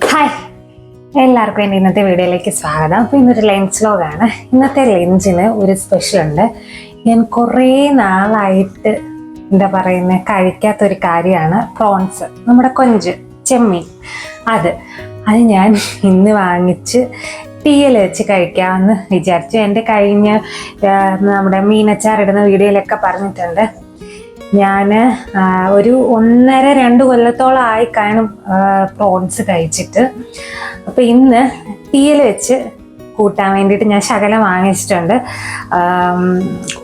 Hi, എല്ലാവർക്കും എൻ്റെ ഇന്നത്തെ വീഡിയോയിലേക്ക് സ്വാഗതം. അപ്പോൾ ഇന്നൊരു ലഞ്ച് വ്ലോഗാണ്. ഇന്നത്തെ ലഞ്ചിന് ഒരു സ്പെഷ്യൽ ഉണ്ട്. ഞാൻ കുറേ നാളായിട്ട് കഴിക്കാത്തൊരു കാര്യമാണ് പ്രോൺസ്, നമ്മുടെ കൊഞ്ച്, ചെമ്മീൻ. അത് ഞാൻ ഇന്ന് വാങ്ങിച്ച് തീയൽ വെച്ച് കഴിക്കാമെന്ന് വിചാരിച്ചു. എൻ്റെ കഴിഞ്ഞ നമ്മുടെ മീനച്ചാറിടുന്ന വീഡിയോയിലൊക്കെ പറഞ്ഞിട്ടുണ്ട്. ഞാൻ ഒരു 1.5-2 കൊല്ലത്തോളം ആയി കാണും പ്രോൺസ് കഴിച്ചിട്ട്. അപ്പോൾ ഇന്ന് തീയൽ വെച്ച് കൂട്ടാൻ വേണ്ടിയിട്ട് ഞാൻ ശകലം വാങ്ങിച്ചിട്ടുണ്ട്.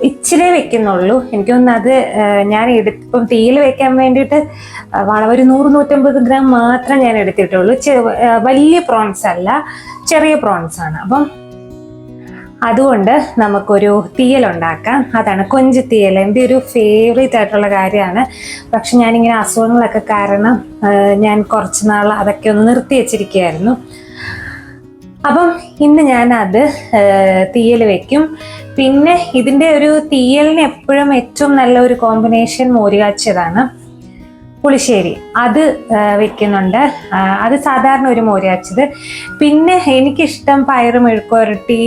ഇച്ചിരി വെക്കുന്നുള്ളൂ. എനിക്കൊന്ന് അത് ഞാൻ ഇപ്പം തീയൽ വെക്കാൻ വേണ്ടിയിട്ട് ഒരു 100-150 ഗ്രാം മാത്രം ഞാൻ എടുത്തിട്ടുള്ളൂ. വലിയ പ്രോൺസ് അല്ല, ചെറിയ പ്രോൺസ് ആണ്. അപ്പം അതുകൊണ്ട് നമുക്കൊരു തീയൽ ഉണ്ടാക്കാം. അതാണ് കൊഞ്ച് തീയൽ. എൻ്റെ ഒരു ഫേവറേറ്റ് ആയിട്ടുള്ള കാര്യമാണ്. പക്ഷെ ഞാനിങ്ങനെ അസുഖങ്ങളൊക്കെ കാരണം ഞാൻ കുറച്ച് നാൾ അതൊക്കെ ഒന്ന് നിർത്തി വെച്ചിരിക്കുകയായിരുന്നു. അപ്പം ഇന്ന് ഞാനത് തീയൽ വെക്കും. പിന്നെ ഇതിൻ്റെ ഒരു തീയലിന് എപ്പോഴും ഏറ്റവും നല്ല ഒരു കോമ്പിനേഷൻ മോരുകാച്ചിയതാണ്, പുളിശ്ശേരി. അത് വെക്കുന്നുണ്ട്. അത് സാധാരണ ഒരു മോരുകാച്ചിയത്. പിന്നെ എനിക്കിഷ്ടം പയറ് മെഴുക്കുവരട്ടി,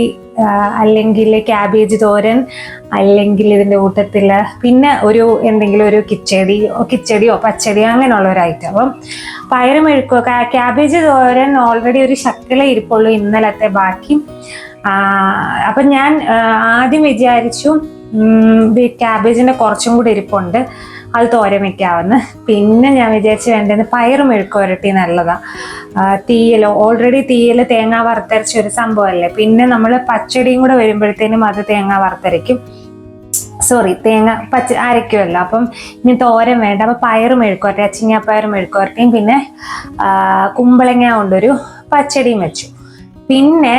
അല്ലെങ്കിൽ ക്യാബേജ് തോരൻ, അല്ലെങ്കിൽ ഇതിൻ്റെ കൂട്ടത്തിൽ പിന്നെ എന്തെങ്കിലും ഒരു കിച്ചടിയോ പച്ചടിയോ അങ്ങനെയുള്ള ഒരു ഐറ്റം. അപ്പം പയറ് മെഴുക്കോ ക്യാബേജ് തോരൻ ഓൾറെഡി ഒരു ശക്കല ഇരിപ്പുള്ളൂ, ഇന്നലത്തെ ബാക്കി. അപ്പം ഞാൻ ആദ്യം വിചാരിച്ചു ക്യാബേജിൻ്റെ കുറച്ചും കൂടി ഇരിപ്പുണ്ട്, അത് തോരൻ വെക്കാവുന്ന. പിന്നെ ഞാൻ വിചാരിച്ച് വേണ്ടത് പയറ് മെഴുക്കുവരട്ടി നല്ലതാണ്. ഓൾറെഡി തീയൽ തേങ്ങ വറുത്തരച്ച ഒരു സംഭവമല്ലേ. പിന്നെ നമ്മൾ പച്ചടിയും കൂടെ വരുമ്പോഴത്തേനും അത് തേങ്ങ വറുത്തരയ്ക്കും, തേങ്ങ അരയ്ക്കുമല്ലോ. അപ്പം ഇനി തോരൻ വേണ്ട. അപ്പം പയറ് മെഴുക്കുവരട്ടി, അച്ചിങ്ങാപ്പയറ് മെഴുക്കുവരട്ടിയും പിന്നെ കുമ്പളങ്ങ കൊണ്ടൊരു പച്ചടിയും വെച്ചു. പിന്നെ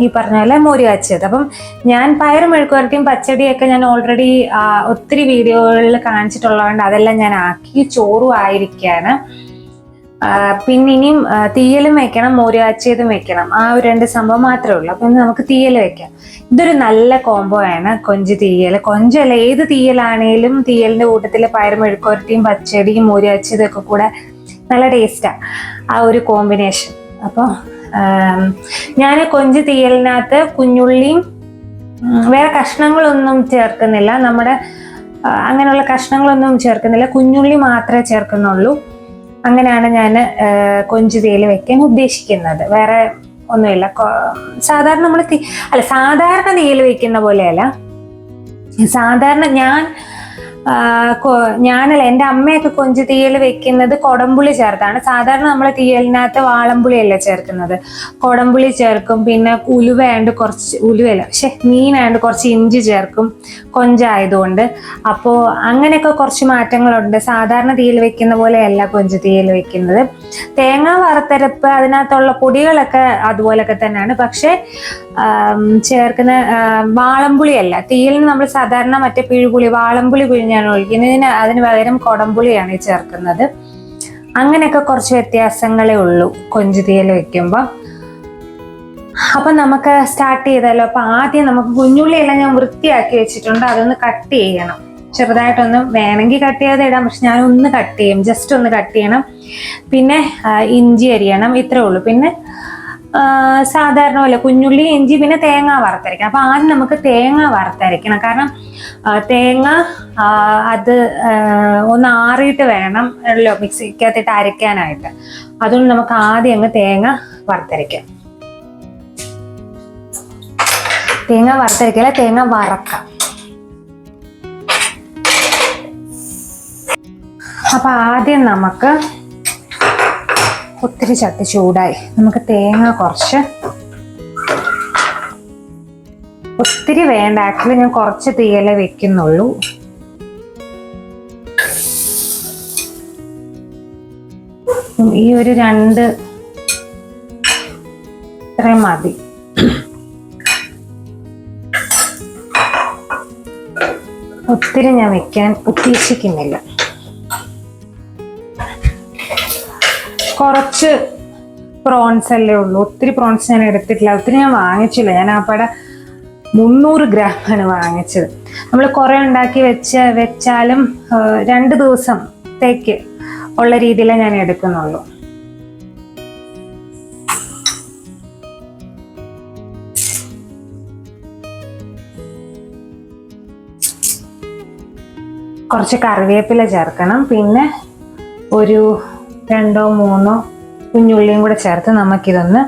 ഈ പറഞ്ഞ പോലെ മോര് കാച്ചിയത്. അപ്പം ഞാൻ പയറ് മെഴുക്കുവരട്ടിയും പച്ചടിയൊക്കെ ഞാൻ ഓൾറെഡി ഒത്തിരി വീഡിയോകളിൽ കാണിച്ചിട്ടുള്ളതുകൊണ്ട് അതെല്ലാം ഞാൻ ആക്കി. ചോറും ആയിരിക്കുകയാണ്. പിന്നെ ഇനിയും തീയലും വെക്കണം, മോര് കാച്ചിയതും വെക്കണം. ആ ഒരു 2 സംഭവം മാത്രമേ ഉള്ളൂ. അപ്പം നമുക്ക് തീയൽ വെക്കാം. ഇതൊരു നല്ല കോംബോ ആണ്, കൊഞ്ച് തീയൽ. കൊഞ്ചല്ല, ഏത് തീയലാണേലും തീയലിൻ്റെ കൂട്ടത്തിൽ പയറ് മെഴുക്കുവരട്ടിയും പച്ചടിയും മോര് കാച്ചിയതൊക്കെ കൂടെ നല്ല ടേസ്റ്റാണ്, ആ ഒരു കോമ്പിനേഷൻ. അപ്പോൾ ഞാൻ കൊഞ്ച് തീയലിനകത്ത് കുഞ്ഞുള്ളിയും വേറെ കഷ്ണങ്ങളൊന്നും ചേർക്കുന്നില്ല, അങ്ങനെയുള്ള കഷ്ണങ്ങളൊന്നും ചേർക്കുന്നില്ല, കുഞ്ഞുള്ളി മാത്രമേ ചേർക്കുന്നുള്ളൂ. അങ്ങനെയാണ് ഞാൻ കൊഞ്ച് തീയൽ വെക്കാൻ ഉദ്ദേശിക്കുന്നത്. വേറെ ഒന്നുമില്ല. സാധാരണ തീയൽ വെക്കുന്ന പോലെയല്ല. സാധാരണ ഞാനല്ല, എൻ്റെ അമ്മയൊക്കെ കൊഞ്ച് തീയൽ വെക്കുന്നത് കൊടംപുളി ചേർത്താണ്. സാധാരണ നമ്മൾ തീയലിനകത്ത് വാളംപുളിയല്ല ചേർക്കുന്നത്, കൊടംപുളി ചേർക്കും. പിന്നെ മീനായതുകൊണ്ട് കുറച്ച് ഇഞ്ചി ചേർക്കും, കൊഞ്ചായതുകൊണ്ട്. അപ്പോൾ അങ്ങനെയൊക്കെ കുറച്ച് മാറ്റങ്ങളുണ്ട്. സാധാരണ തീയൽ വെക്കുന്ന പോലെയല്ല കൊഞ്ച് തീയൽ വെക്കുന്നത്. തേങ്ങ വറുത്തരപ്പ്, അതിനകത്തുള്ള പൊടികളൊക്കെ അതുപോലൊക്കെ തന്നെയാണ്. പക്ഷെ ചേർക്കുന്ന വാളംപുളിയല്ല. തീയലിന് നമ്മൾ സാധാരണ മറ്റേ പിഴുപുളി, വാളംപുളി പിഴിഞ്ഞാണ് ഒഴിക്കുന്നതിന്, അതിന് പകരം കൊടംപുളിയാണ് ചേർക്കുന്നത്. അങ്ങനെയൊക്കെ കുറച്ച് വ്യത്യാസങ്ങളേ ഉള്ളൂ കൊഞ്ച് തീയൽ വെക്കുമ്പോൾ. അപ്പം നമുക്ക് സ്റ്റാർട്ട് ചെയ്താലോ. അപ്പം ആദ്യം നമുക്ക് കുഞ്ഞുള്ളിയെല്ലാം ഞാൻ വൃത്തിയാക്കി വെച്ചിട്ടുണ്ട്, അതൊന്ന് കട്ട് ചെയ്യണം. ചെറുതായിട്ടൊന്ന് വേണമെങ്കിൽ കട്ട് ചെയ്യാതെ ഇടാം, പക്ഷെ ഞാനൊന്ന് കട്ട് ചെയ്യും, ജസ്റ്റ് ഒന്ന് കട്ട് ചെയ്യണം. പിന്നെ ഇഞ്ചി അരിയണം, ഇത്രേ ഉള്ളൂ. പിന്നെ സാധാരണ പോലെ കുഞ്ഞുള്ളി, ഇഞ്ചി, പിന്നെ തേങ്ങ വറുത്തരയ്ക്കണം. അപ്പം ആദ്യം നമുക്ക് തേങ്ങ വറുത്തരയ്ക്കണം. കാരണം തേങ്ങ അത് ഒന്ന് ആറിയിട്ട് വേണം മിക്സിക്കകത്തിട്ട് അരയ്ക്കാനായിട്ട്. അതുകൊണ്ട് നമുക്ക് ആദ്യം അങ്ങ് തേങ്ങ വറുത്തരയ്ക്കാം. തേങ്ങ വറുത്തരയ്ക്കല്ല, തേങ്ങ വറക്കാം. അപ്പം ആദ്യം നമുക്ക് ഒത്തിരി ചട്ടി ചൂടായി, നമുക്ക് തേങ്ങ കുറച്ച്, ഒത്തിരി വേണ്ട, ആക്ച്വലി ഞാൻ കുറച്ച് തീയലേ വെക്കുന്നുള്ളൂ. ഈ ഒരു 2 ഇത്രയും മതി. ഒത്തിരി ഞാൻ വെക്കാൻ ഉദ്ദേശിക്കുന്നില്ല. കുറച്ച് പ്രോൺസ് അല്ലേ ഉള്ളൂ, ഒത്തിരി പ്രോൺസ് ഞാൻ എടുത്തിട്ടില്ല, ഒത്തിരി ഞാൻ വാങ്ങിച്ചില്ല. ഞാൻ ആപ്പടെ 300 ഗ്രാമാണ് വാങ്ങിച്ചത്. നമ്മൾ കുറേ ഉണ്ടാക്കി വെച്ചാലും 2 ദിവസത്തേക്ക് ഉള്ള രീതിയിലേ ഞാൻ എടുക്കുന്നുള്ളൂ. കുറച്ച് കറിവേപ്പില ചേർക്കണം. പിന്നെ ഒരു 2-3 കുഞ്ഞുള്ളിയും കൂടെ ചേർത്ത് നമുക്കിതൊന്ന്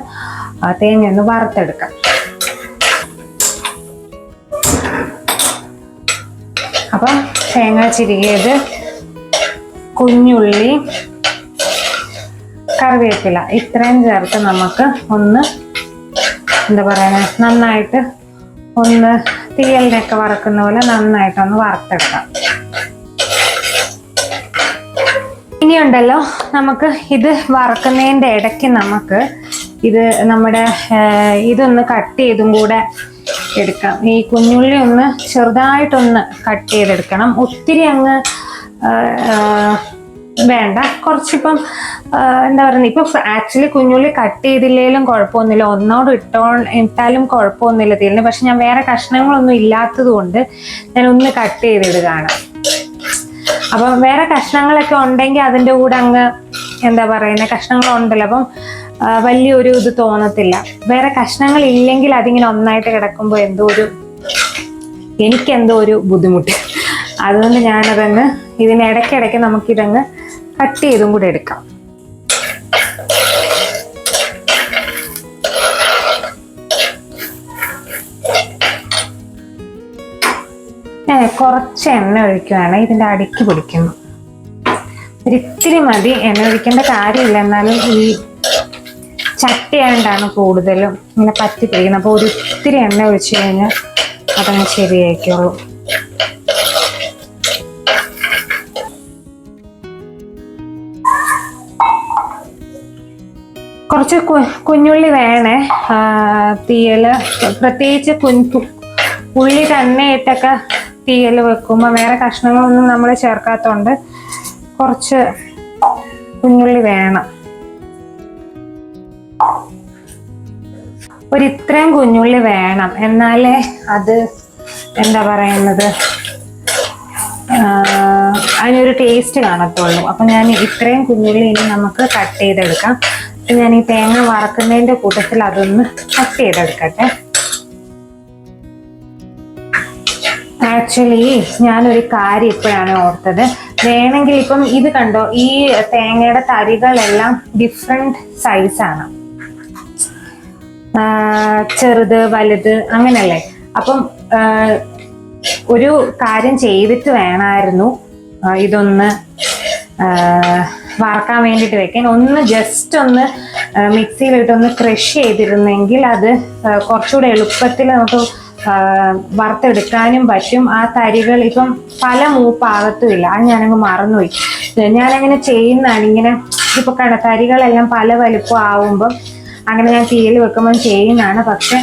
തേങ്ങ ഒന്ന് വറുത്തെടുക്കാം. അപ്പം തേങ്ങ ചിരികിയത്, കുഞ്ഞുള്ളി, കറിവേപ്പില ഇത്രയും ചേർത്ത് നമുക്ക് ഒന്ന് എന്താ പറയുക നന്നായിട്ട് ഒന്ന് തീയലിനൊക്കെ വറക്കുന്ന പോലെ നന്നായിട്ടൊന്ന് വറുത്തെടുക്കാം. ഇനിയുണ്ടല്ലോ നമുക്ക് ഇത് വറക്കുന്നതിൻ്റെ ഇടയ്ക്ക് നമുക്ക് ഇത് നമ്മുടെ ഇതൊന്ന് കട്ട് ചെയ്തും കൂടെ എടുക്കാം. ഈ കുഞ്ഞുള്ളി ഒന്ന് ചെറുതായിട്ടൊന്ന് കട്ട് ചെയ്തെടുക്കണം. ഒത്തിരി അങ്ങ് വേണ്ട, കുറച്ചിപ്പം എന്താ പറയുക, ഇപ്പം ആക്ച്വലി കുഞ്ഞുള്ളി കട്ട് ചെയ്തില്ലെങ്കിലും കുഴപ്പമൊന്നുമില്ല, ഒന്നോട് ഇട്ടാലും കുഴപ്പമൊന്നുമില്ല തീരിന്. പക്ഷെ ഞാൻ വേറെ കഷ്ണങ്ങളൊന്നും ഇല്ലാത്തത് കൊണ്ട് ഞാൻ ഒന്ന് കട്ട് ചെയ്തിടുകയാണ്. അപ്പം വേറെ കഷ്ണങ്ങളൊക്കെ ഉണ്ടെങ്കിൽ അതിൻ്റെ കൂടെ അങ്ങ് എന്താ പറയുന്നത് കഷ്ണങ്ങളുണ്ടല്ലോ, അപ്പം വലിയൊരു ഇത് തോന്നത്തില്ല. വേറെ കഷ്ണങ്ങൾ ഇല്ലെങ്കിൽ അതിങ്ങനെ ഒന്നായിട്ട് കിടക്കുമ്പോൾ എനിക്കെന്തോ ഒരു ബുദ്ധിമുട്ട്. അതുകൊണ്ട് ഞാനതങ്ങ് ഇതിനിടയ്ക്കിടയ്ക്ക് നമുക്കിതങ്ങ് കട്ട് ചെയ്തും കൂടെ എടുക്കാം. ഞാൻ കുറച്ച് എണ്ണ ഒഴിക്കുകയാണ്, ഇതിൻ്റെ അടിക്ക് പിടിക്കുന്നു. ഒരിത്തിരി മതി, എണ്ണ ഒഴിക്കേണ്ട കാര്യമില്ല. എന്നാലും ഈ ചട്ടിയാണ്ടാണ് കൂടുതലും ഇങ്ങനെ പറ്റി പിടിക്കുന്നത്. അപ്പോൾ ഒരിത്തിരി എണ്ണ ഒഴിച്ചു കഴിഞ്ഞാൽ അതങ്ങ് ശരിയായിക്കോളൂ. കുറച്ച് കുഞ്ഞുള്ളി വേണേ തീയല്, പ്രത്യേകിച്ച് ഉള്ളി തന്നെ ഇട്ടൊക്കെ തീയൽ വെക്കുമ്പോൾ വേറെ കഷ്ണങ്ങളൊന്നും നമ്മൾ ചേർക്കാത്തതുകൊണ്ട് കുറച്ച് കുഞ്ഞുള്ളി വേണം. ഇത്രയും കുഞ്ഞുള്ളി വേണം, എന്നാലേ അത് എന്താ പറയുന്നത് അതിനൊരു ടേസ്റ്റ് കാണത്തുള്ളൂ. അപ്പം ഞാൻ ഇത്രയും കുഞ്ഞുള്ളി ഇനി നമുക്ക് കട്ട് ചെയ്തെടുക്കാം. ഞാൻ ഈ തേങ്ങ വറക്കുന്നതിൻ്റെ കൂട്ടത്തിൽ അതൊന്ന് കട്ട് ചെയ്തെടുക്കട്ടെ. ആക്ച്വലി ഞാനൊരു കാര്യം ഇപ്പോഴാണ് ഓർത്തത്. വേണമെങ്കിൽ ഇപ്പം ഇത് കണ്ടോ, ഈ തേങ്ങയുടെ തരികളെല്ലാം ഡിഫറെന്റ് സൈസാണ്, ചെറുത് വലുത് അങ്ങനല്ലേ. അപ്പം ഒരു കാര്യം ചെയ്തിട്ട് വേണമായിരുന്നു ഇതൊന്ന് വറക്കാൻ വേണ്ടിയിട്ട് വെക്കാൻ. ഒന്ന് ജസ്റ്റ് ഒന്ന് മിക്സിയിലിട്ടൊന്ന് ക്രഷ് ചെയ്തിരുന്നെങ്കിൽ അത് കുറച്ചുകൂടെ എളുപ്പത്തിൽ നമുക്ക് വറുത്തെടുക്കാനും പറ്റും. ആ തരികൾ ഇപ്പം പല മൂപ്പാകത്തും ഇല്ല, അത് ഞാനങ്ങ് മറന്നുപോയി. ഞാനങ്ങനെ ചെയ്യുന്നതാണ്. ഇങ്ങനെ ഇപ്പൊ തരികളെല്ലാം പല വലുപ്പം ആവുമ്പം അങ്ങനെ ഞാൻ തീയിൽ വെക്കുമ്പം ചെയ്യുന്നതാണ്. പക്ഷെ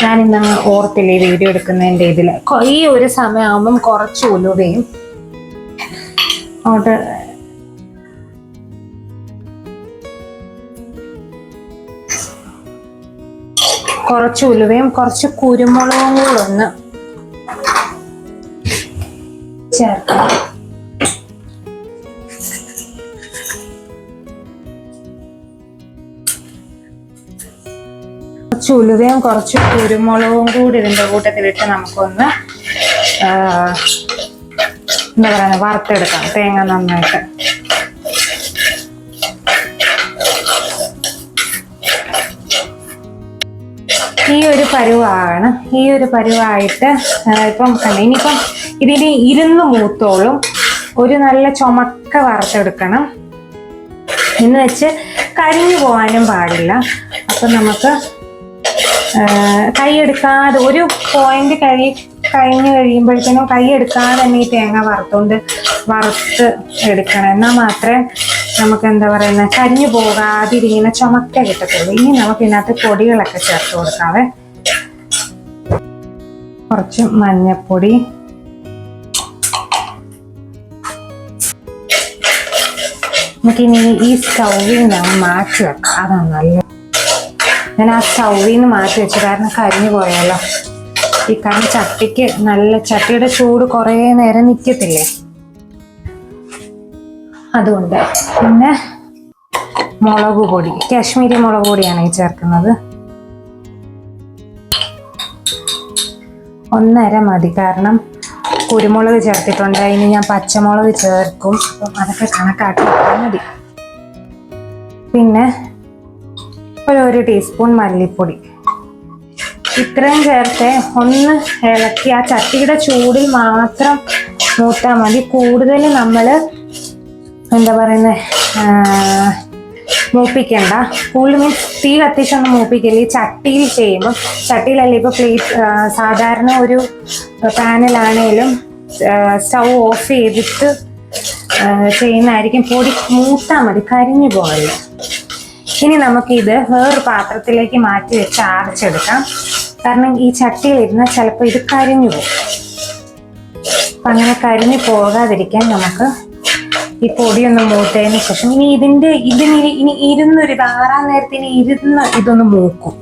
ഞാനിന്നങ്ങ് ഓർത്തില്ല ഈ വീഡിയോ എടുക്കുന്നതിൻ്റെ ഇതിൽ. ഈ ഒരു സമയമാകുമ്പം കുറച്ച് ഉലുവയും അങ്ങോട്ട് കുറച്ച് കുരുമുളകും കൂടെ ഒന്ന് ചേർക്കാം. കുറച്ച് ഉലുവയും കുറച്ച് കുരുമുളകും കൂടി ഇതിൻ്റെ കൂട്ടത്തിലിട്ട് നമുക്കൊന്ന് എന്താ പറയുക വറുത്തെടുക്കാം തേങ്ങ നന്നായിട്ട്. ഈ ഒരു പരുവാണ്. ഈ ഒരു പരുവായിട്ട് ഇപ്പം ഇനിയിപ്പം ഇതിന് ഇരുന്ന് മൂത്തോളും. ഒരു നല്ല ചുമക്ക വറുത്തെടുക്കണം എന്ന് വെച്ച് കരിഞ്ഞു പോകാനും പാടില്ല. അപ്പം നമുക്ക് കൈയെടുക്കാതെ ഒരു പോയിന്റ് കഴിഞ്ഞ് കഴിയുമ്പോഴത്തേനും കൈയെടുക്കാതെ തന്നെ ഈ തേങ്ങ വറുത്ത് എടുക്കണം. എന്നാൽ മാത്രമേ നമുക്ക് എന്താ പറയുന്നത് കരിഞ്ഞു പോകാതെ ഇതിങ്ങനെ ചുമക്ക കിട്ടത്തുള്ളൂ. ഇനി നമുക്ക് ഇതിനകത്ത് പൊടികളൊക്കെ ചേർത്ത് കൊടുക്കാവേ. കുറച്ച് മഞ്ഞപ്പൊടി, നമുക്കിനി ഈ സ്റ്റൗവിൽ നിന്ന് മാറ്റി വെക്കാം. അതാണ് നല്ലത്. ഞാൻ ആ സ്റ്റൗവിൽ നിന്ന് മാറ്റി വെച്ചു, കാരണം കരിഞ്ഞു പോയാലോ. ഈ ചട്ടിക്ക് നല്ല ചട്ടിയുടെ ചൂട് കുറേ നേരം നിൽക്കത്തില്ലേ, അതുകൊണ്ട്. പിന്നെ മുളക് പൊടി, കാശ്മീരി മുളക് പൊടിയാണ് ഈ ചേർക്കുന്നത്. 1.5 മതി, കാരണം കുരുമുളക് ചേർത്തിട്ടുണ്ട്. ഇനി ഞാൻ പച്ചമുളക് ചേർക്കും. അപ്പം അതൊക്കെ കണക്കാക്കി മതി. പിന്നെ ഒരു ടീസ്പൂൺ മല്ലിപ്പൊടി, ഇത്രയും ചേർത്ത് ഒന്ന് ഇളക്കി ആ ചട്ടിയുടെ ചൂടിൽ മാത്രം മൂത്താൽ മതി. കൂടുതൽ നമ്മൾ എന്താ പറയുന്നത് മൂപ്പിക്കണ്ട. കൂടുതൽ മീൻസ് തീ കത്തിച്ചൊന്നും മൂപ്പിക്കില്ല. ഈ ചട്ടിയിൽ ചെയ്യുമ്പോൾ, ചട്ടിയിലല്ല ഇപ്പോൾ സാധാരണ ഒരു പാനിലാണേലും സ്റ്റൗ ഓഫ് ചെയ്തിട്ട് ചെയ്യുന്നതായിരിക്കും. പൊടി മൂത്താൽ മതി, കരിഞ്ഞു പോകല്ല. ഇനി നമുക്കിത് വേറൊരു പാത്രത്തിലേക്ക് മാറ്റി വെച്ച് അരച്ചെടുക്കാം. കാരണം ഈ ചട്ടിയിലിരുന്നാൽ ചിലപ്പോൾ ഇത് കരിഞ്ഞു പോകും. അപ്പം അങ്ങനെ കരിഞ്ഞു പോകാതിരിക്കാൻ നമുക്ക് ഈ പൊടിയൊന്ന് മൂത്തതിന് ശേഷം ഇനി ഇതിന് ഇരുന്നൊരു ആറാം നേരത്തിന് ഇരുന്ന് ഇതൊന്ന് മൂക്കും.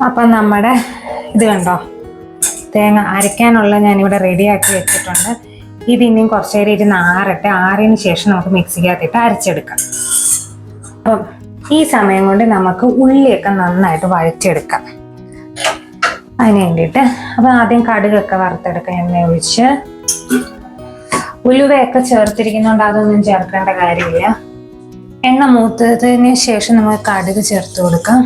അപ്പം നമ്മുടെ ഇത് കണ്ടോ, തേങ്ങ അരയ്ക്കാനുള്ള ഞാനിവിടെ റെഡിയാക്കി വെച്ചിട്ടുണ്ട്. ഇത് ഇനിയും കുറച്ച് നേരം ഇരുന്ന് ആറട്ടെ. ആറിന് ശേഷം നമുക്ക് മിക്സിക്കകത്തിട്ട് അരച്ചെടുക്കാം. അപ്പം ഈ സമയം കൊണ്ട് നമുക്ക് ഉള്ളിയൊക്കെ നന്നായിട്ട് വഴറ്റിയെടുക്കാം. അതിന് വേണ്ടിയിട്ട് അപ്പം ആദ്യം കടുകൊക്കെ വറുത്തെടുക്കാം. എണ്ണ ഒഴിച്ച് ഉലുവയൊക്കെ ചേർത്തിരിക്കുന്നതുകൊണ്ട് അതൊന്നും ചേർക്കേണ്ട കാര്യമില്ല. എണ്ണ മൂത്തതിന് ശേഷം നമുക്ക് കടുക് ചേർത്ത് കൊടുക്കാം.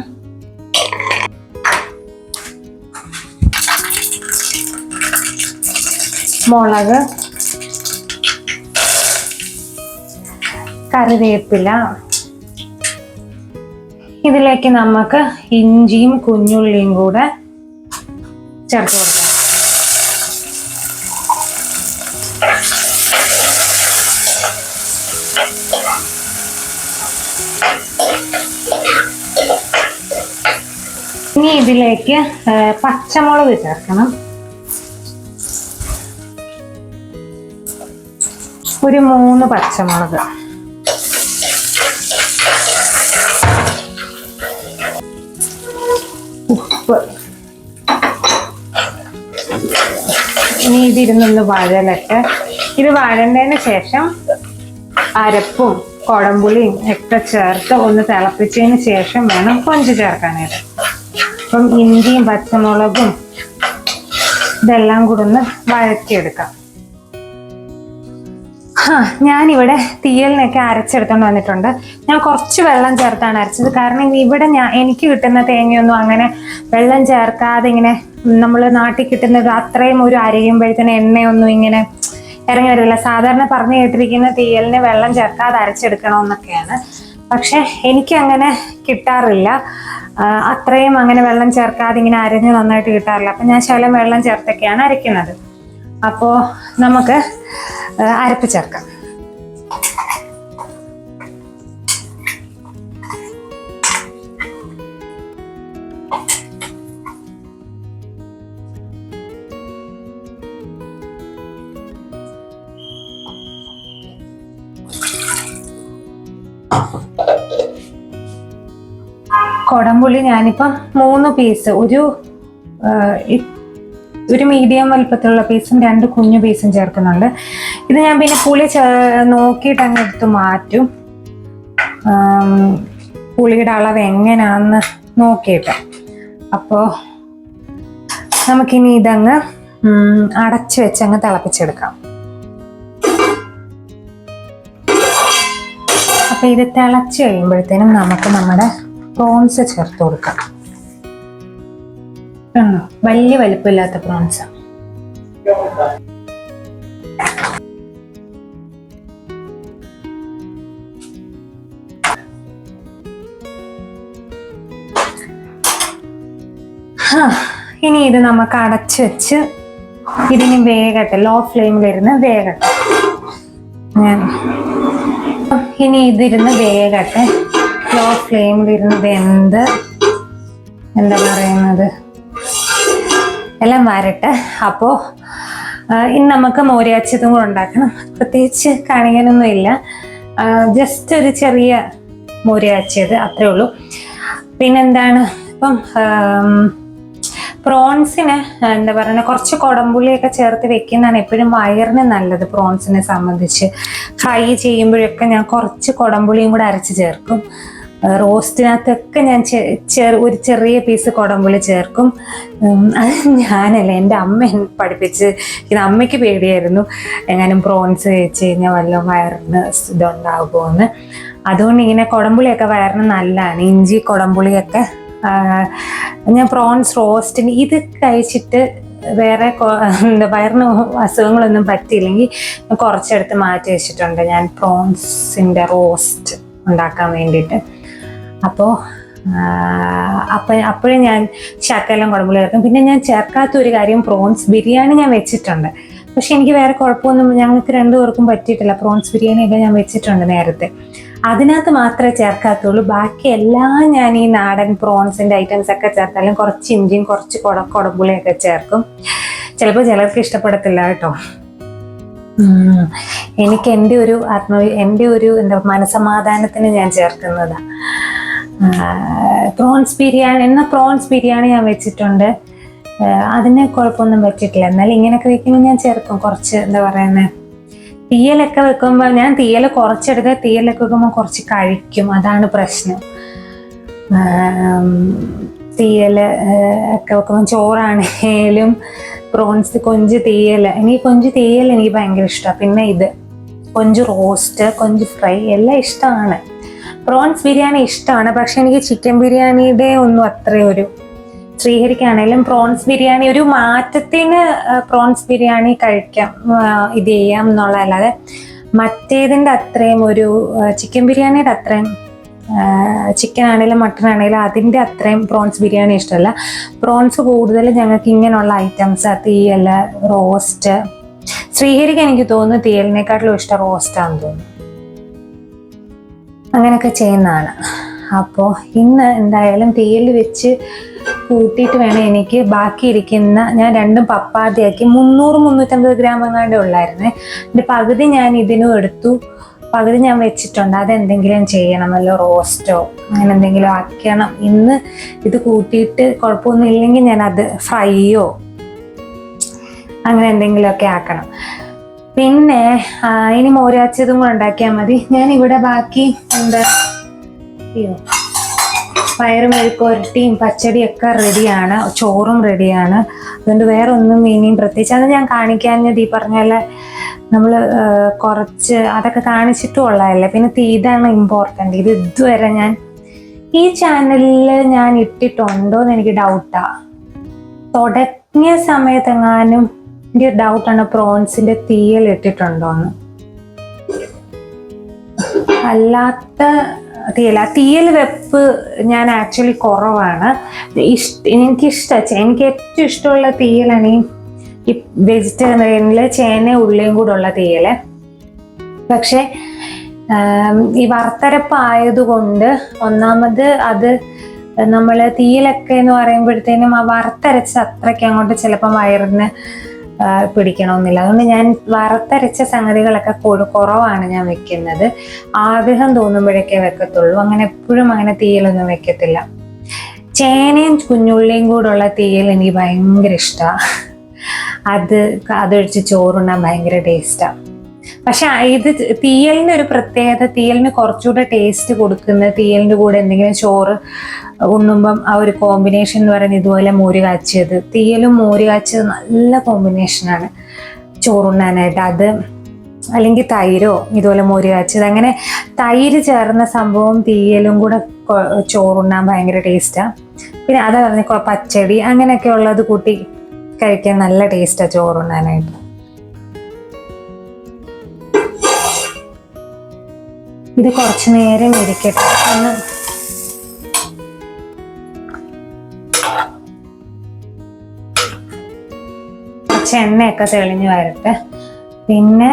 മുളക്, കറിവേപ്പില, ഇതിലേക്ക് നമുക്ക് ഇഞ്ചിയും കുഞ്ഞുള്ളിയും കൂടെ ചേർത്ത് കൊടുക്കാം. ഇനി ഇതിലേക്ക് പച്ചമുളക് ചേർക്കണം. ഒരു 3 പച്ചമുളക്. ഉപ്പ്. ഇനി ഇതിരുന്നൊന്ന് വഴലട്ടെ. ഇത് വഴണ്ടതിന് ശേഷം അരപ്പും കുടംപുളിയും ഒക്കെ ചേർത്ത് ഒന്ന് തിളപ്പിച്ചതിന് ശേഷം വേണം കൊഞ്ച് ചേർക്കാനായിട്ട്. അപ്പം ഇഞ്ചിയും പച്ചമുളകും ഇതെല്ലാം കൂടെ ഒന്ന് വഴറ്റിയെടുക്കാം. ഞാനിവിടെ തീയലിനൊക്കെ അരച്ചെടുത്തോണ്ട് വന്നിട്ടുണ്ട്. ഞാൻ കുറച്ച് വെള്ളം ചേർത്താണ് അരച്ചത്. കാരണം ഇവിടെ എനിക്ക് കിട്ടുന്ന തേങ്ങയൊന്നും അങ്ങനെ വെള്ളം ചേർക്കാതെ ഇങ്ങനെ നമ്മൾ നാട്ടിൽ കിട്ടുന്നത് അത്രയും ഒരു അരയുമ്പോഴത്തേന് എണ്ണയൊന്നും ഇങ്ങനെ ഇറങ്ങി വരില്ല. സാധാരണ പറഞ്ഞു കേട്ടിരിക്കുന്ന തീയലിന് വെള്ളം ചേർക്കാതെ അരച്ചെടുക്കണമെന്നൊക്കെയാണ്. പക്ഷെ എനിക്ക് അങ്ങനെ കിട്ടാറില്ല. അത്രയും അങ്ങനെ വെള്ളം ചേർക്കാതെ ഇങ്ങനെ അരഞ്ഞ് നന്നായിട്ട് കിട്ടാറില്ല. അപ്പം ഞാൻ ശകലം വെള്ളം ചേർത്തൊക്കെയാണ് അരയ്ക്കുന്നത്. അപ്പോൾ നമുക്ക് അരപ്പ് ചേർക്കാം. കൊടംപുളി ഞാനിപ്പം 3 പീസ്, ഒരു മീഡിയം വലുപ്പത്തിലുള്ള പീസും 2 കുഞ്ഞു പീസും ചേർക്കുന്നുണ്ട്. ഇത് ഞാൻ പിന്നെ പുളി നോക്കിയിട്ട് അങ്ങ് എടുത്ത് മാറ്റും. പുളിയുടെ അളവ് എങ്ങനെയാണെന്ന് നോക്കിയിട്ട്. അപ്പോൾ നമുക്കിനി ഇതങ്ങ് അടച്ചു വെച്ച് അങ്ങ് തിളപ്പിച്ചെടുക്കാം. അപ്പം ഇത് തിളച്ച് കഴിയുമ്പോഴത്തേനും നമുക്ക് നമ്മുടെ പ്രോൺസ് ചേർത്ത് കൊടുക്കാം. വലിയ വലിപ്പമില്ലാത്ത പ്രോൺസ്. ഇനി ഇത് നമുക്ക് അടച്ചു വെച്ച് ഇതിന് വേകട്ടെ. ലോ ഫ്ലെയിമിലിരുന്ന് വേകട്ടെ. ഇനി ഇതിരുന്ന് വേകട്ടെ. ലോ ഫ്ലെയിമിലിരുന്ന് വെന്ത് എന്താ പറയുന്നത് എല്ലാം വരട്ടെ. അപ്പോൾ ഇനി നമുക്ക് മോരാച്ചിതും കൂടെ ഉണ്ടാക്കണം. പ്രത്യേകിച്ച് കാണിക്കാനൊന്നും ഇല്ല. ജസ്റ്റ് ഒരു ചെറിയ മോരാച്ചിയത് അത്രേ ഉള്ളൂ. പിന്നെന്താണ്, ഇപ്പം പ്രോൺസിന് എന്താ പറയുക, കുറച്ച് കുടംപുളിയൊക്കെ ചേർത്ത് വെക്കുന്നതാണ് എപ്പോഴും വയറിന് നല്ലത്. പ്രോൺസിനെ സംബന്ധിച്ച് ഫ്രൈ ചെയ്യുമ്പോഴൊക്കെ ഞാൻ കുറച്ച് കുടംപുളിയും കൂടെ അരച്ച് ചേർക്കും. റോസ്റ്റിനകത്തൊക്കെ ഞാൻ ഒരു ചെറിയ പീസ് കുടംപുളി ചേർക്കും. അത് ഞാനല്ല, എൻ്റെ അമ്മ പഠിപ്പിച്ച്. ഇത് അമ്മയ്ക്ക് പേടിയായിരുന്നു എങ്ങാനും പ്രോൺസ് കഴിച്ച് കഴിഞ്ഞാൽ വല്ല വയറിന് ഇതുണ്ടാകുമോ എന്ന്. അതുകൊണ്ട് ഇങ്ങനെ കുടംപുളിയൊക്കെ വയറിന് നല്ലതാണ്. ഇഞ്ചി കുടംപുളിയൊക്കെ ഞാൻ പ്രോൺസ് റോസ്റ്റിന് ഇത് കഴിച്ചിട്ട് വേറെ വയറിന് അസുഖങ്ങളൊന്നും പറ്റിയില്ലെങ്കിൽ കുറച്ചെടുത്ത് മാറ്റി വെച്ചിട്ടുണ്ട് ഞാൻ പ്രോൺസിൻ്റെ റോസ്റ്റ് ഉണ്ടാക്കാൻ വേണ്ടിയിട്ട്. അപ്പോഴും ഞാൻ ശകലം കുടംപുളി ചേർക്കും. പിന്നെ ഞാൻ ചേർക്കാത്തൊരു കാര്യം, പ്രോൺസ് ബിരിയാണി ഞാൻ വെച്ചിട്ടുണ്ട്. പക്ഷെ എനിക്ക് വേറെ കുഴപ്പമൊന്നും ഞങ്ങൾക്ക് രണ്ടുപേർക്കും പറ്റിയിട്ടില്ല. പ്രോൺസ് ബിരിയാണിയൊക്കെ ഞാൻ വെച്ചിട്ടുണ്ട് നേരത്തെ. അതിനകത്ത് മാത്രമേ ചേർക്കാത്തുള്ളൂ. ബാക്കി എല്ലാം ഞാൻ ഈ നാടൻ പ്രോൺസിൻ്റെ ഐറ്റംസ് ഒക്കെ ചേർത്താലും കുറച്ച് ഇഞ്ചിയും കുറച്ച് കുടംപുളിയൊക്കെ ചേർക്കും. ചിലപ്പോൾ ചിലർക്ക് ഇഷ്ടപ്പെടത്തില്ല കേട്ടോ. എനിക്ക് എൻ്റെ ഒരു എന്താ മനസമാധാനത്തിന് ഞാൻ ചേർക്കുന്നതാണ്. പ്രോൺസ് ബിരിയാണി ഞാൻ വെച്ചിട്ടുണ്ട്. അതിന് കുഴപ്പമൊന്നും പറ്റിയിട്ടില്ല. എന്നാലും ഇങ്ങനെയൊക്കെ വെക്കുമ്പോൾ ഞാൻ ചേർക്കും കുറച്ച്. എന്താ പറയുന്നത്, തീയലൊക്കെ വെക്കുമ്പോൾ ഞാൻ തീയൽ കുറച്ചെടുത്ത് തീയലൊക്കെ വെക്കുമ്പോൾ കുറച്ച് കഴിക്കും. അതാണ് പ്രശ്നം. തീയൽ ഒക്കെ വെക്കുമ്പോൾ ചോറാണേലും പ്രോൺസ് കൊഞ്ച് തീയൽ എനിക്ക് ഭയങ്കര ഇഷ്ടമാണ്. പിന്നെ ഇത് കൊഞ്ച് റോസ്റ്റ്, കൊഞ്ച് ഫ്രൈ എല്ലാം ഇഷ്ടമാണ്. പ്രോൺസ് ബിരിയാണി ഇഷ്ടമാണ്. പക്ഷെ എനിക്ക് ചിക്കൻ ബിരിയാണിയുടെ ഒന്നും അത്രയൊരു, ശ്രീഹരിക്കാണേലും പ്രോൺസ് ബിരിയാണി ഒരു മാറ്റത്തിന് പ്രോൺസ് ബിരിയാണി കഴിക്കാം, ഇത് ചെയ്യാം എന്നുള്ളതല്ലാതെ മറ്റേതിൻ്റെ അത്രയും ഒരു ചിക്കൻ ബിരിയാണിയുടെ അത്രയും, ചിക്കൻ ആണെങ്കിലും മട്ടൺ ആണെങ്കിലും അതിൻ്റെ അത്രയും പ്രോൺസ് ബിരിയാണി ഇഷ്ടമല്ല. പ്രോൺസ് കൂടുതൽ ഞങ്ങൾക്ക് ഇങ്ങനെയുള്ള ഐറ്റംസ്, തീയൽ, റോസ്റ്റ്. ശ്രീഹരിക്ക് എനിക്ക് തോന്നുന്നു തീയലിനെക്കാട്ടിലും ഇഷ്ടം റോസ്റ്റാണെന്ന് തോന്നുന്നു. അങ്ങനെയൊക്കെ ചെയ്യുന്നതാണ്. അപ്പോൾ ഇന്ന് എന്തായാലും തീയൽ വെച്ച് കൂട്ടിയിട്ട് വേണം എനിക്ക് ബാക്കിയിരിക്കുന്ന, ഞാൻ രണ്ടും പപ്പാതിയാക്കി 300-350 ഗ്രാം എങ്ങാണ്ടേ ഉള്ളായിരുന്നേ. എൻ്റെ പകുതി ഞാൻ ഇതിനും എടുത്തു, പകുതി ഞാൻ വെച്ചിട്ടുണ്ട്. അതെന്തെങ്കിലും ചെയ്യണം, വല്ല റോസ്റ്റോ അങ്ങനെ എന്തെങ്കിലും ആക്കണം. ഇന്ന് ഇത് കൂട്ടിയിട്ട് കുഴപ്പമൊന്നും ഇല്ലെങ്കിൽ ഞാൻ അത് ഫ്രൈയോ അങ്ങനെ എന്തെങ്കിലുമൊക്കെ ആക്കണം. പിന്നെ ഇനി മോരാച്ചതും കൂടെ ഉണ്ടാക്കിയാൽ മതി. ഞാനിവിടെ ബാക്കി പയറ് മെഴുക്കുവരട്ടിയും പച്ചടിയൊക്കെ റെഡിയാണ്, ചോറും റെഡിയാണ്. അതുകൊണ്ട് വേറെ ഒന്നും ഇനിയും പ്രത്യേകിച്ച് അത് ഞാൻ കാണിക്കാഞ്ഞത് ഈ പറഞ്ഞ നമ്മൾ കുറച്ച് അതൊക്കെ കാണിച്ചിട്ടും ഉള്ളതല്ലേ. പിന്നെ ഇതാണ് ഇമ്പോർട്ടൻ്റ്. ഇത് ഇതുവരെ ഞാൻ ഈ ചാനലിൽ ഞാൻ ഇട്ടിട്ടുണ്ടോ എന്ന് എനിക്ക് ഡൗട്ടാ. തുടങ്ങിയ സമയത്തെങ്ങാനും എനിക്ക് ഡൗട്ടാണ് പ്രോൺസിന്റെ തീയൽ ഇട്ടിട്ടുണ്ടോന്ന്. അല്ലാത്ത തീയൽ വെപ്പ് ഞാൻ ആക്ച്വലി കുറവാണ്. എനിക്ക് ഏറ്റവും ഇഷ്ടമുള്ള തീയലാണ് ഈ വെജിറ്റേറിയനിൽ ചേന ഉള്ളിയും കൂടെ ഉള്ള തീയല്. പക്ഷെ ഈ വറുത്തരപ്പ് ആയതുകൊണ്ട് ഒന്നാമത് അത് നമ്മൾ തീയലൊക്കെ എന്ന് പറയുമ്പോഴത്തേനും ആ വറുത്തരച്ച് അത്രയ്ക്ക് അങ്ങോട്ട് ചിലപ്പം വയറിന് പിടിക്കണമെന്നില്ല. അതുകൊണ്ട് ഞാൻ വറുത്തരച്ച സംഗതികളൊക്കെ കുറവാണ് ഞാൻ വെക്കുന്നത്. ആഗ്രഹം തോന്നുമ്പോഴേക്കേ വെക്കത്തുള്ളൂ. അങ്ങനെ എപ്പോഴും അങ്ങനെ തീയലൊന്നും വെക്കത്തില്ല. ചേനയും കുഞ്ഞുള്ളിയും കൂടെയുള്ള തീയൽ എനിക്ക് ഭയങ്കര ഇഷ്ടമാണ്. അതൊഴിച്ച് ചോറുണ്ണാൻ ഭയങ്കര ടേസ്റ്റാണ്. പക്ഷെ ഇത് തീയലിന് ഒരു പ്രത്യേകത, തീയലിന് കുറച്ചുകൂടെ ടേസ്റ്റ് കൊടുക്കുന്നത് തീയലിൻ്റെ കൂടെ എന്തെങ്കിലും ചോറ് ഉണ്ണുമ്പം ആ ഒരു കോമ്പിനേഷൻ എന്ന് പറയുന്നത് ഇതുപോലെ മോര് കാച്ചിയത്, തീയലും മോര് കാച്ചിയത് നല്ല കോമ്പിനേഷനാണ് ചോറുണ്ണാനായിട്ട്. അത് അല്ലെങ്കിൽ തൈരോ ഇതുപോലെ മോര് കാച്ചിയത്, അങ്ങനെ തൈര് ചേർന്ന സംഭവം തീയലും കൂടെ ചോറുണ്ണാൻ ഭയങ്കര ടേസ്റ്റാണ്. പിന്നെ അത് പറഞ്ഞ പച്ചടി അങ്ങനെയൊക്കെ ഉള്ളത് കൂട്ടി കഴിക്കാൻ നല്ല ടേസ്റ്റാണ് ചോറുണ്ണാനായിട്ട്. ഇത് കുറച്ച് നേരം ഇരിക്കട്ടെ. കുറച്ച് എണ്ണയൊക്കെ തെളിഞ്ഞു വരട്ടെ. പിന്നെ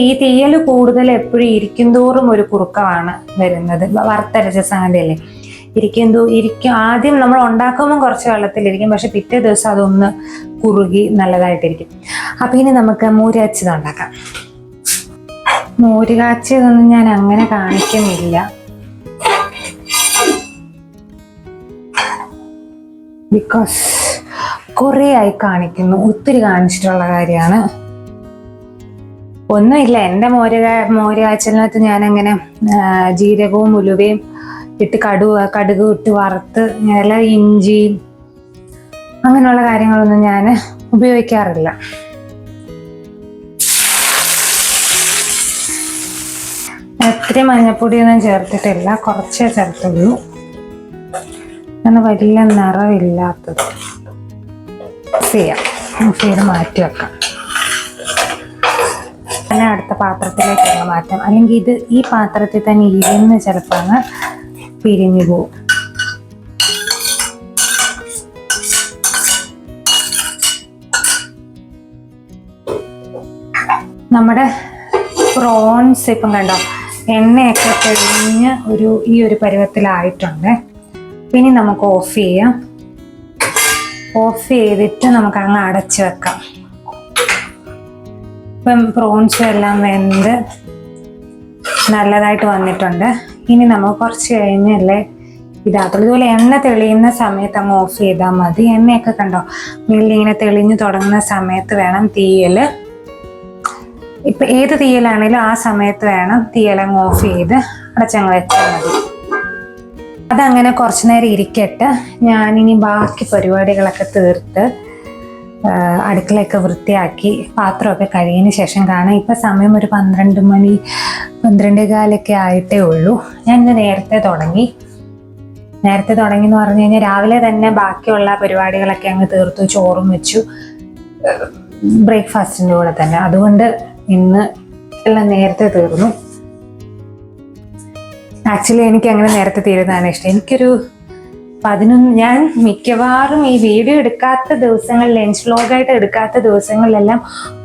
ഈ തീയൽ കൂടുതൽ എപ്പോഴും ഇരിക്കുന്തോറും ഒരു കുറുക്കമാണ് വരുന്നത്. വറുത്തരച്ച സംഗതിയല്ലേ, ആദ്യം നമ്മൾ ഉണ്ടാക്കുമ്പോൾ കുറച്ച് വെള്ളത്തിലിരിക്കും, പക്ഷെ പിറ്റേ ദിവസം അതൊന്ന് കുറുകി നല്ലതായിട്ടിരിക്കും. അപ്പം ഇനി നമുക്ക് മോരാച്ചിത് ഉണ്ടാക്കാം. മോര് കാച്ചിയതൊന്നും ഞാൻ അങ്ങനെ കാണിക്കുന്നില്ല, ബിക്കോസ് കുറേ ആയി കാണിക്കുന്നു, ഒത്തിരി കാണിച്ചിട്ടുള്ള കാര്യമാണ്. ഒന്നുമില്ല, എൻ്റെ മോര് കാച്ചലിനകത്ത് ഞാനങ്ങനെ ജീരകവും ഉലുവയും ഇട്ട് കടുക് ഇട്ട് വറുത്ത് ഇല ഇഞ്ചി അങ്ങനെയുള്ള കാര്യങ്ങളൊന്നും ഞാൻ ഉപയോഗിക്കാറില്ല. ഒത്തിരി മഞ്ഞപ്പൊടിയൊന്നും ചേർത്തിട്ടില്ല, കുറച്ചേ ചേർത്തുള്ളൂ. അങ്ങനെ വലിയ നിറവില്ലാത്തത് ചെയ്ത് മാറ്റി വെക്കാം. പിന്നെ അടുത്ത പാത്രത്തിലേക്ക് മാറ്റാം, അല്ലെങ്കിൽ ഈ പാത്രത്തിൽ തന്നെ ഇരുന്ന് ചിലപ്പോൾ അങ്ങ് പിരിഞ്ഞു പോകും. നമ്മുടെ പ്രോൺസ് ഇപ്പം കണ്ടോ എണ്ണയൊക്കെ തെളിഞ്ഞ് ഈ ഒരു പരുവത്തിലായിട്ടുണ്ട്. പിന്നെ നമുക്ക് ഓഫ് ചെയ്യാം. ഓഫ് ചെയ്തിട്ട് നമുക്ക് അങ്ങ് അടച്ചു വെക്കാം. ഇപ്പം പ്രോൺസും എല്ലാം വെന്ത് നല്ലതായിട്ട് വന്നിട്ടുണ്ട്. ഇനി നമുക്ക് കുറച്ച് കഴിഞ്ഞല്ലേ ഇതാക്കുള്ളൂ. ഇതുപോലെ എണ്ണ തെളിയുന്ന സമയത്ത് അങ്ങ് ഓഫ് ചെയ്താൽ മതി. എണ്ണയൊക്കെ കണ്ടോ ഇങ്ങനെ തെളിഞ്ഞു തുടങ്ങുന്ന സമയത്ത് വേണം തീയൽ. ഇപ്പം ഏത് തീയലാണേലും ആ സമയത്ത് വേണം തീയലങ്ങ് ഓഫ് ചെയ്ത് അടച്ചങ്ങ് വെച്ചാൽ മതി. അതങ്ങനെ കുറച്ചു നേരം ഇരിക്കട്ടെ. ഞാനിനി ബാക്കി പരിപാടികളൊക്കെ തീർത്ത് അടുക്കളയൊക്കെ വൃത്തിയാക്കി പാത്രമൊക്കെ കഴിയുന്നതിന് ശേഷം കാണാം. ഇപ്പം സമയം ഒരു 12 മണി 12:15 ആയിട്ടേ ഉള്ളൂ. ഞാനിന്ന് നേരത്തെ തുടങ്ങി എന്ന് പറഞ്ഞു കഴിഞ്ഞാൽ രാവിലെ തന്നെ ബാക്കിയുള്ള പരിപാടികളൊക്കെ അങ്ങ് തീർത്തു. ചോറും വെച്ചു, ബ്രേക്ക്ഫാസ്റ്റിൻ്റെ കൂടെ തന്നെ. അതുകൊണ്ട് ഇന്ന് എല്ലാം നേരത്തെ തീർന്നു. ആക്ച്വലി എനിക്ക് അങ്ങനെ നേരത്തെ തീരുന്നതാണ് ഇഷ്ടം. എനിക്കൊരു 11, ഞാൻ മിക്കവാറും ഈ വീഡിയോ എടുക്കാത്ത ദിവസങ്ങൾ, ലഞ്ച് വ്ലോഗായിട്ട് എടുക്കാത്ത ദിവസങ്ങളിലെല്ലാം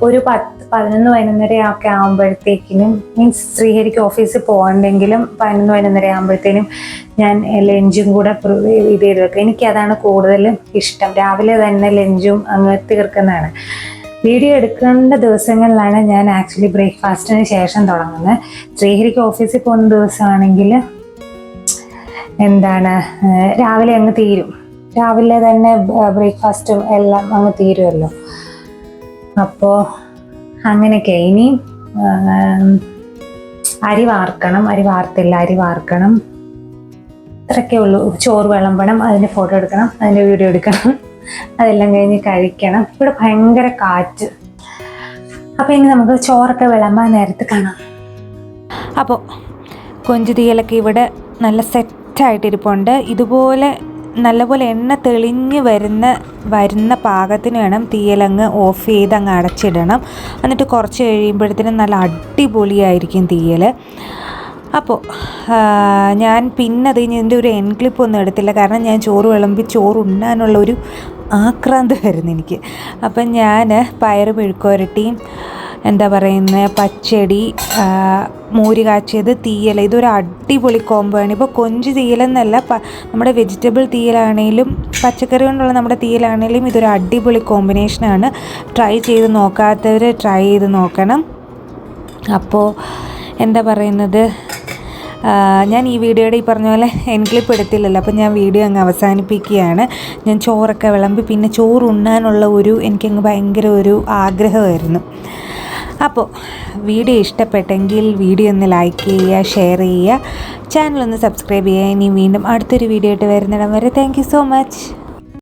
ഒരു 10-11 ഒക്കെ ആകുമ്പോഴത്തേക്കിനും, മീൻസ് ശ്രീഹരിക്ക് ഓഫീസിൽ പോകണ്ടെങ്കിലും 11-11 ആകുമ്പോഴത്തേനും ഞാൻ ലഞ്ചും കൂടെ ഇത് ചെയ്ത് വെക്കും. എനിക്കതാണ് കൂടുതലും ഇഷ്ടം. രാവിലെ തന്നെ ലഞ്ചും അങ്ങ് തീർക്കുന്നതാണ്. വീഡിയോ എടുക്കേണ്ട ദിവസങ്ങളിലാണ് ഞാൻ ആക്ച്വലി ബ്രേക്ക്ഫാസ്റ്റിന് ശേഷം തുടങ്ങുന്നത്. ശ്രീഹരിക്ക് ഓഫീസിൽ പോകുന്ന ദിവസമാണെങ്കിൽ രാവിലെ അങ്ങ് തീരും. രാവിലെ തന്നെ ബ്രേക്ക്ഫാസ്റ്റും എല്ലാം അങ്ങ് തീരുമല്ലോ. അപ്പോൾ അങ്ങനെയൊക്കെ. ഇനിയും അരി വാർത്തില്ല, അരി വാർക്കണം. ഇത്രയൊക്കെ ഉള്ളൂ. ചോറ് വിളമ്പണം, അതിൻ്റെ ഫോട്ടോ എടുക്കണം, അതിൻ്റെ വീഡിയോ എടുക്കണം, അതെല്ലാം കഴിഞ്ഞ് കഴിക്കണം. ഇവിടെ ഭയങ്കര കാറ്റ്. അപ്പോൾ ഇനി നമുക്ക് ചോറൊക്കെ വിളമ്പാൻ നേരത്ത് കാണാം. അപ്പോൾ കൊഞ്ച് തീയലൊക്കെ ഇവിടെ നല്ല സെറ്റായിട്ടിരിപ്പുണ്ട്. ഇതുപോലെ നല്ലപോലെ എണ്ണ തെളിഞ്ഞ് വരുന്ന പാകത്തിന് വേണം തീയലങ്ങ് ഓഫ് ചെയ്ത് അങ്ങ് അടച്ചിടണം. എന്നിട്ട് കുറച്ച് കഴിയുമ്പോഴത്തേനും നല്ല അടിപൊളിയായിരിക്കും തീയൽ. അപ്പോൾ ഞാൻ പിന്നെ ഇതിൻ്റെ ഒരു എൻ ക്ലിപ്പ് ഒന്നും എടുത്തില്ല, കാരണം ഞാൻ ചോറ് വിളമ്പി ചോറുണ്ണാനുള്ള ഒരു ആക്രാന്ത് വരുന്നു എനിക്ക്. അപ്പം ഞാൻ പയറ് മെഴുക്കുവരട്ടിയും പച്ചടി, മോര് കാച്ചിയത്, തീയൽ, ഇതൊരു അടിപൊളി കോംബോ ആണ്. ഇപ്പോൾ കൊഞ്ച് തീയലെന്നല്ല, നമ്മുടെ വെജിറ്റബിൾ തീയലാണേലും പച്ചക്കറി കൊണ്ടുള്ള നമ്മുടെ തീയലാണേലും ഇതൊരു അടിപൊളി കോമ്പിനേഷനാണ്. ട്രൈ ചെയ്ത് നോക്കാത്തവർ ട്രൈ ചെയ്ത് നോക്കണം. അപ്പോൾ ഞാൻ ഈ വീഡിയോയുടെ ഈ പറഞ്ഞ പോലെ എൻ ക്ലിപ്പ് എടുത്തില്ലല്ലോ, അപ്പം ഞാൻ വീഡിയോ അങ്ങ് അവസാനിപ്പിക്കുകയാണ്. ഞാൻ ചോറൊക്കെ വിളമ്പി പിന്നെ ചോറുണ്ണാനുള്ള എനിക്കങ്ങ് ഭയങ്കര ഒരു ആഗ്രഹമായിരുന്നു. അപ്പോൾ വീഡിയോ ഇഷ്ടപ്പെട്ടെങ്കിൽ വീഡിയോ ഒന്ന് ലൈക്ക് ചെയ്യുക, ഷെയർ ചെയ്യുക, ചാനലൊന്ന് സബ്സ്ക്രൈബ് ചെയ്യുക. ഇനി വീണ്ടും അടുത്തൊരു വീഡിയോ ആയിട്ട് വരുന്നിടം വരെ താങ്ക് യു സോ മച്ച്.